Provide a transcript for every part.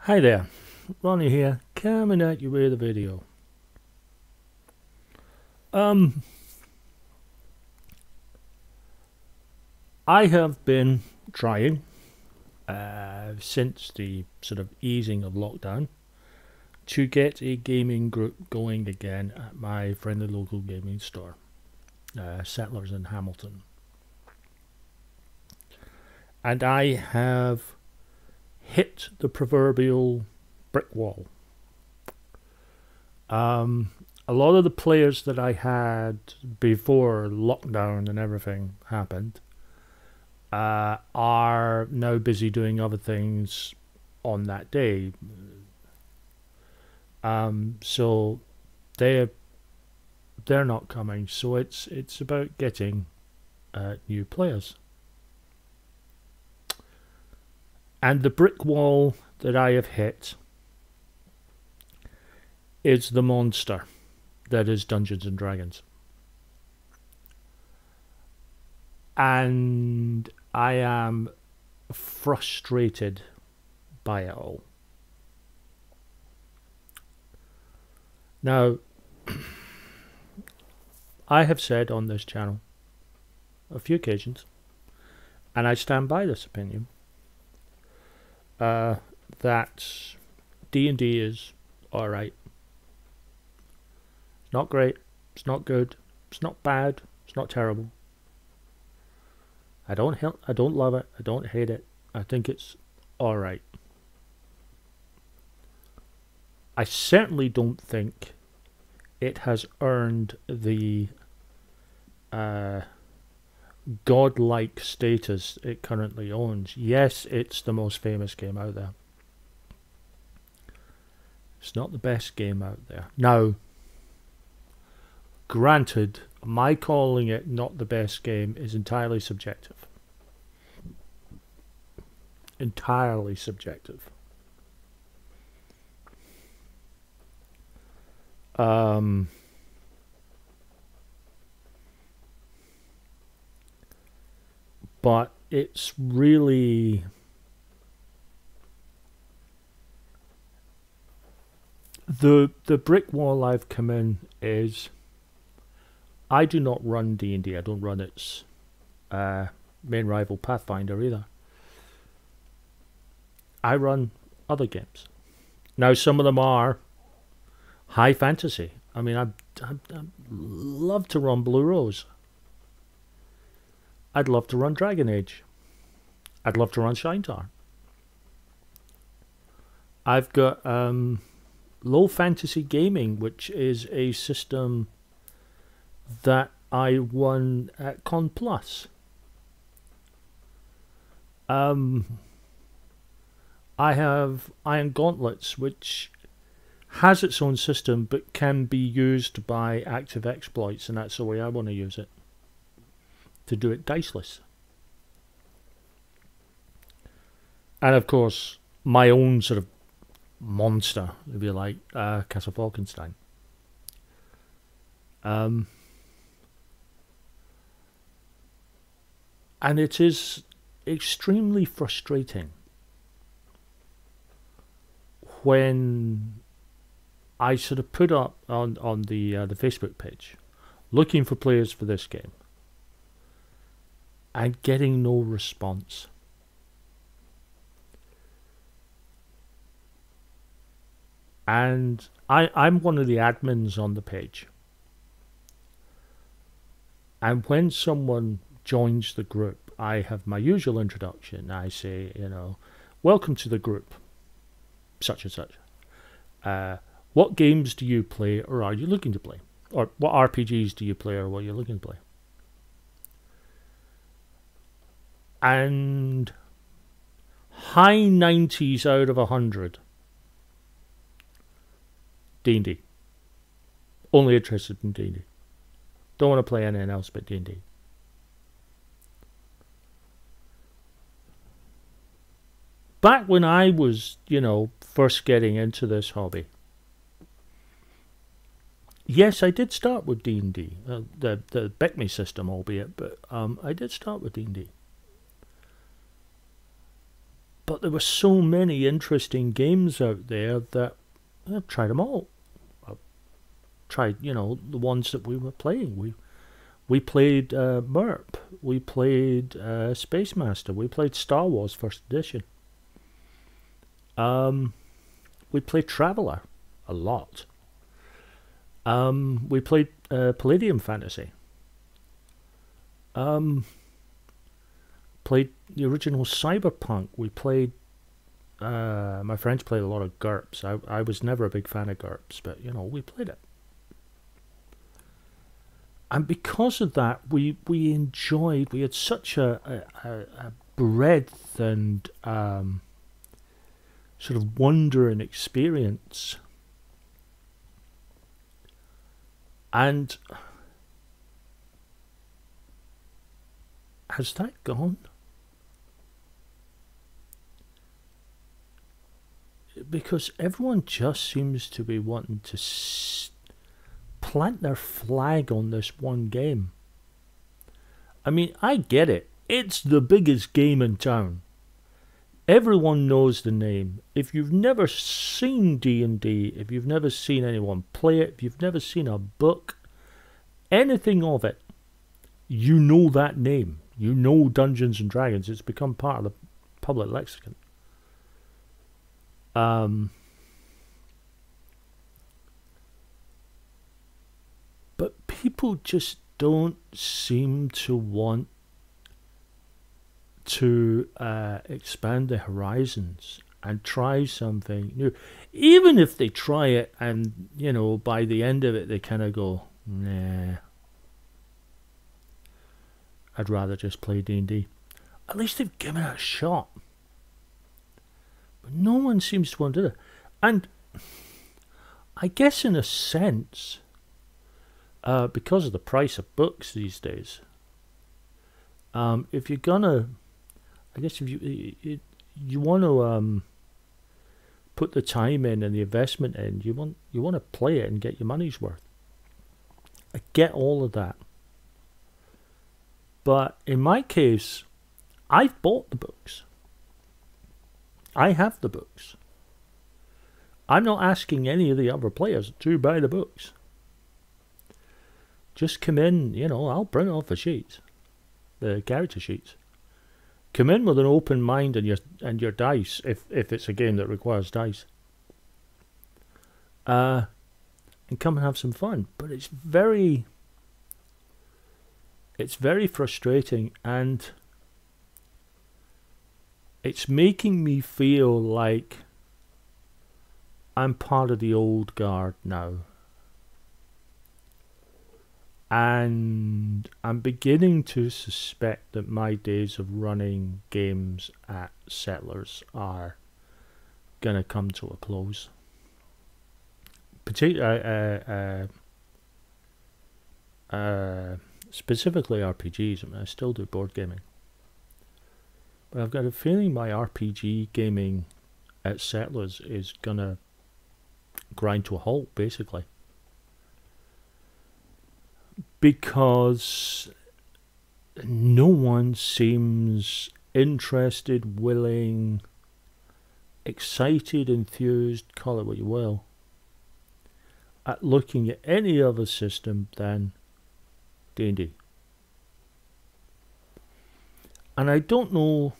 Hi there, Ronnie here, coming at you with a video. I have been trying since the sort of easing of lockdown to get a gaming group going again at my friendly local gaming store, Settlers in Hamilton. And I have hit the proverbial brick wall. A lot of the players that I had before lockdown and everything happened are now busy doing other things on that day. So they're not coming. So it's about getting new players. And the brick wall that I have hit is the monster that is Dungeons and Dragons. And I am frustrated by it all. Now, I have said on this channel a few occasions, and I stand by this opinion, that D&D is alright. It's not great, it's not good, it's not bad, it's not terrible. I don't love it, I don't hate it. I think it's alright. I certainly don't think it has earned the godlike status it currently owns. Yes, it's the most famous game out there. It's not the best game out there. Now, granted, my calling it not the best game is entirely subjective. Entirely subjective. But it's really the brick wall I've come in is I do not run D&D. I don't run its main rival Pathfinder either. I run other games. Now some of them are high fantasy. I mean, I'd love to run Blue Rose. I'd love to run Dragon Age. I'd love to run Shinetar. I've got Low Fantasy Gaming, which is a system that I won at Con Plus. I have Iron Gauntlets, which has its own system but can be used by active exploits, and that's the way I want to use it. To do it diceless. And of course, my own sort of monster, if you like, Castle Falkenstein. And it is extremely frustrating when I sort of put up on the Facebook page looking for players for this game and getting no response. And I'm one of the admins on the page. And when someone joins the group, I have my usual introduction. I say, you know, welcome to the group, such and such. What games do you play or are you looking to play? Or what RPGs do you play or what are you looking to play? And high 90s out of 100 D&D. Only interested in D&D. Don't want to play anything else but D&D. Back when I was, you know, first getting into this hobby, yes, I did start with D&D. The Beckme system, albeit, but I did start with D&D. But there were so many interesting games out there that I've tried them all. I've tried, the ones that we were playing. We played MERP. We played Space Master. We played Star Wars First Edition. We played Traveller a lot. We played Palladium Fantasy. Played the original Cyberpunk. We played. My friends played a lot of GURPS. I was never a big fan of GURPS, but we played it. And because of that, we enjoyed. We had such a breadth and sort of wonder and experience. And has that gone? Because everyone just seems to be wanting to plant their flag on this one game. I mean, I get it. It's the biggest game in town. Everyone knows the name. If you've never seen D&D, if you've never seen anyone play it, if you've never seen a book, anything of it, you know that name. You know Dungeons and Dragons. It's become part of the public lexicon. But people just don't seem to want to expand their horizons and try something new. Even if they try it and, by the end of it they kind of go, nah, I'd rather just play D&D. At least they've given it a shot. But no one seems to want to do that. And I guess in a sense, because of the price of books these days, if you're gonna, I guess if you want to put the time in and the investment in, you want to play it and get your money's worth. I get all of that. But in my case, I've bought the books. I have the books. I'm not asking any of the other players to buy the books. Just come in, I'll print off the sheets, the character sheets. Come in with an open mind and your dice, if it's a game that requires dice. And come and have some fun. But it's very frustrating, and it's making me feel like I'm part of the old guard now. And I'm beginning to suspect that my days of running games at Settlers are going to come to a close. Specifically RPGs. I mean, I still do board gaming. But I've got a feeling my RPG gaming at Settlers is going to grind to a halt, basically. Because no one seems interested, willing, excited, enthused, call it what you will, at looking at any other system than D&D. And I don't know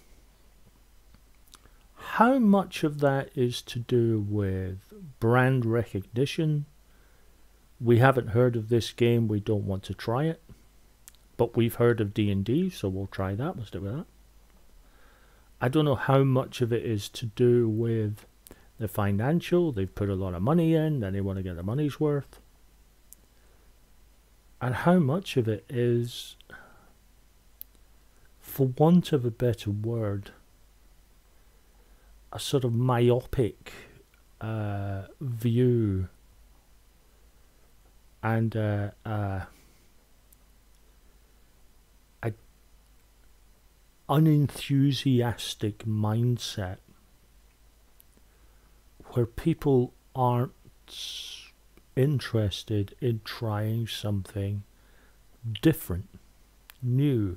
how much of that is to do with brand recognition. We haven't heard of this game, we don't want to try it. But we've heard of D&D, so we'll try that, we'll stick with that. I don't know how much of it is to do with the financial. They've put a lot of money in, and they want to get their money's worth. And how much of it is, for want of a better word, a sort of myopic view and an unenthusiastic mindset where people aren't interested in trying something different, new,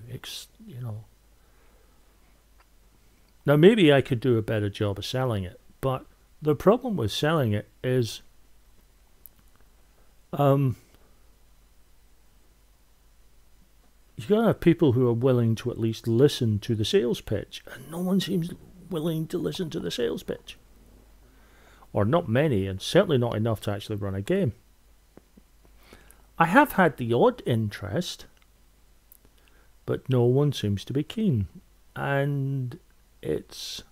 Now, maybe I could do a better job of selling it, but the problem with selling it is you gotta have people who are willing to at least listen to the sales pitch, and no one seems willing to listen to the sales pitch. Or not many, and certainly not enough to actually run a game. I have had the odd interest, but no one seems to be keen. And it's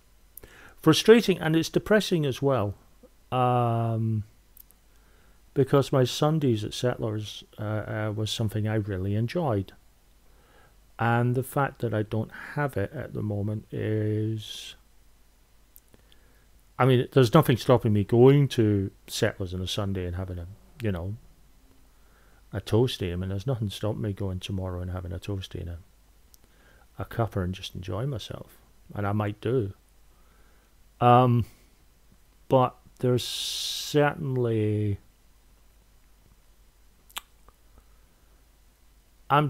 frustrating, and it's depressing as well. Because my Sundays at Settlers was something I really enjoyed. And the fact that I don't have it at the moment is... I mean, there's nothing stopping me going to Settlers on a Sunday and having a, you know, a toasty. I mean, there's nothing stopping me going tomorrow and having a toasty and a cuppa and just enjoy myself. And I might do. But there's certainly... I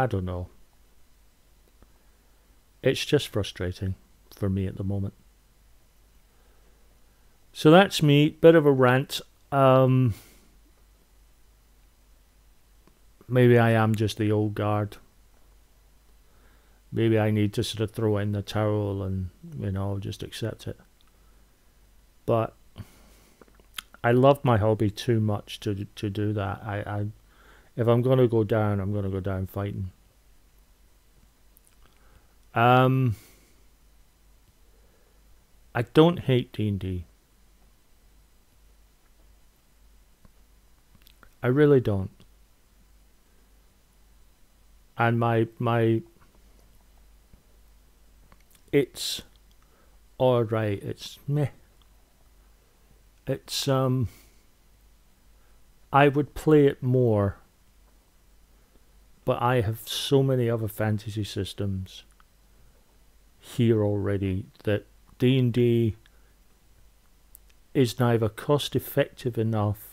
don't know. It's just frustrating for me at the moment. So that's me, bit of a rant. Maybe I am just the old guard. Maybe I need to sort of throw in the towel and, you know, just accept it. But I love my hobby too much to do that. If I'm going to go down, I'm going to go down fighting. I don't hate D&D. I really don't. And it's alright, it's meh. It's, I would play it more, but I have so many other fantasy systems here already that D&D is neither cost effective enough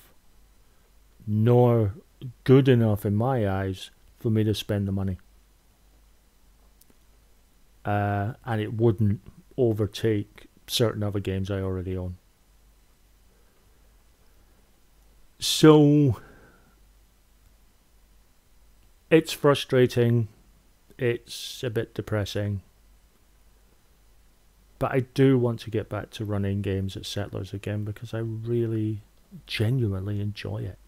nor good enough in my eyes for me to spend the money. And it wouldn't overtake certain other games I already own. So it's frustrating, it's a bit depressing, but I do want to get back to running games at Settlers again because I really genuinely enjoy it.